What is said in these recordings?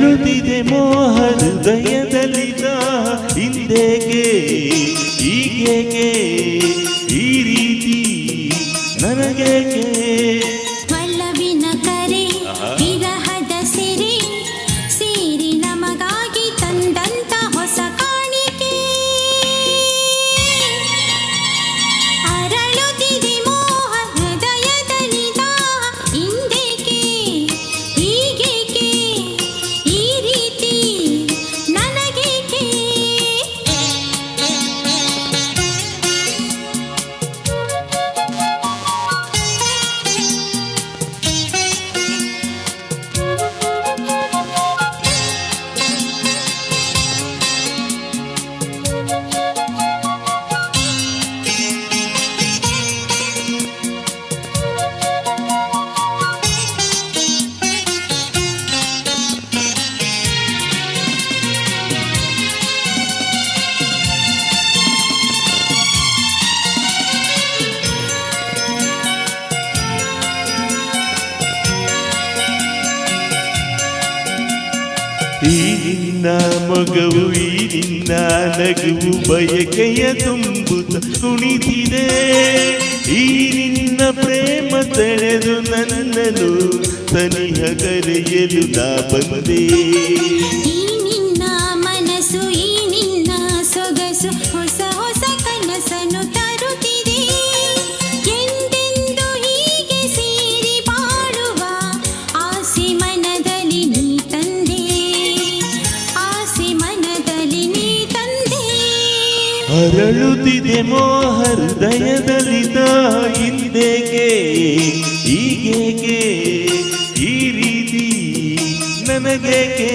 ಅರಳುತ್ತಿದೆ ಮೋಹ ಹೃದಯದಲ್ಲಿದ್ದ ಹಿಂದೆಗೆ ಹೀಗೇಕೆ ಈ ರೀತಿ ನನಗೇಕೆ ಒಲವಿನ ಕರೆ ವಿರಹದ ಸಿರಿ ಸೇರಿ ನಮಗಾಗಿ ತಂದಂತ ಹೊಸ ಕಾಣಿಕೆ ಅರಳುತ್ತಿದೆ ಮೋಹ ಹೃದಯದಲ್ಲಿದ್ದ ಹಿಂದೆಗೆ ಹೀಗೇಕೆ ಈ ರೀತಿ ನನಗೇಕೆ ಈ ನಿನ್ನ ಮಗವು ಈ ನಿನ್ನ ನಗುವು ಬಯಕೆಯ ತುಂಬುತ್ತ ಕುಣಿತಿದೆ ಈ ನಿನ್ನ ಪ್ರೇಮ ತಳೆದು ನನ್ನನು ಸನಿಹ ಕರೆಯಲು ನಾ ಬಂದೆ ಈ ನಿನ್ನ ಮನಸ್ಸು ಈ ನಿನ್ನ ಸೊಗಸು ಹೊಸ ಹೊಸ ಕನಸನ್ನು ತರುತ್ತಿದೆ ಎಂದೆಂದು ಹೀಗೆ ಸೇರಿ ಬಾಳುವ ಆಸೆ ಮನದಲ್ಲಿ ನೀ ತಂದೆ ಆಸೆ ಮನದಲ್ಲಿ ನೀ ತಂದೆ ಅರಳುತ್ತಿದೆ ಮೋಹ ಹೃದಯದಲ್ಲಿದ್ದ ಹಿಂದೆಗೆ ಹೀಗೇಕೆ ಈ ರೀತಿ ನನಗೇಕೆ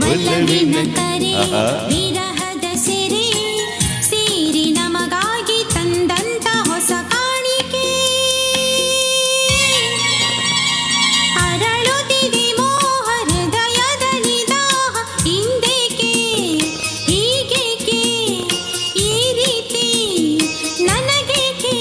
ಒಲವಿನ ಕರೆ ವಿರಹದ ಸಿರಿ ಸೇರಿ ನಮಗಾಗಿ ತಂದಂತ ಹೊಸ ಕಾಣಿಕೆ ಅರಳುತ್ತಿದೆ ಮೋಹ ಹೃದಯದಲ್ಲಿದ್ದ ಹಿಂದೆಗೆ ಹೀಗೇಕೆ ಈ ರೀತಿ ನನಗೇಕೆ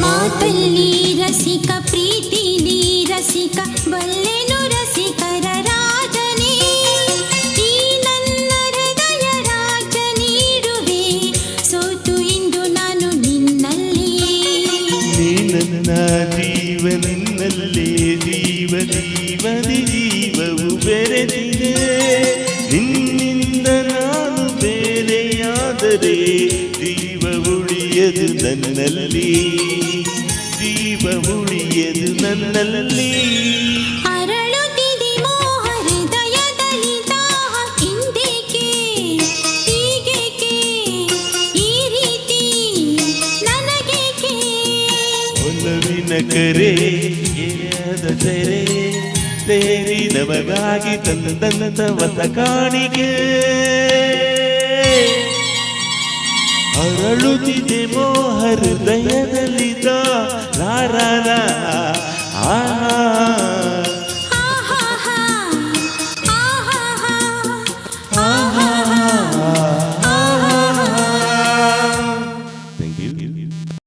ಮಾತಲ್ಲಿ ರಸಿಕ ಪ್ರೀತಿಲಿ ರಸಿಕ ಬಲ್ಲೆನು ರಸಿಕರ ರಾಜನೇ ಈ ನನ್ನ ಹೃದಯ ರಾಜ ನೀಡುವೆ ಸೋತು ಇಂದು ನಾನು ನಿನ್ನಲ್ಲಿ ನೀ ನನ್ನ ಜೀವ ನಿನ್ನಲ್ಲೇ ಜೀವ ಜೀವದಿ ಜೀವವು ಬೆರೆತಿದೆ ನಿನ್ನಿಂದ ನಾನು ಬೇರೆಯಾದರೆ ಜೀವ ಉಳಿಯದು ನನ್ನಲ್ಲಿ ಜೀವ ಉಳಿಯದು ನನ್ನಲ್ಲಿ ಅರಳುತ್ತಿದೆ ಮೋಹ ಹೃದಯದಲ್ಲಿ ದಾಹ ಹಿಂದೆಗೆ ಹೀಗೇಕೆ ಈ ರೀತಿ ನನಗೇಕೆ ಒಲವಿನ ಕರೆ ಎಳೆಯದ ತೆರೆ ಸೇರಿ ನಮಗಾಗಿ ತಂದಂತ ಹೊಸ ಕಾಣಿಕೆ ಅರಳುತ್ತಿದೆ ಮೋಹ ಹೃದಯದಲ್ಲಿದ್ದ ಲಾರ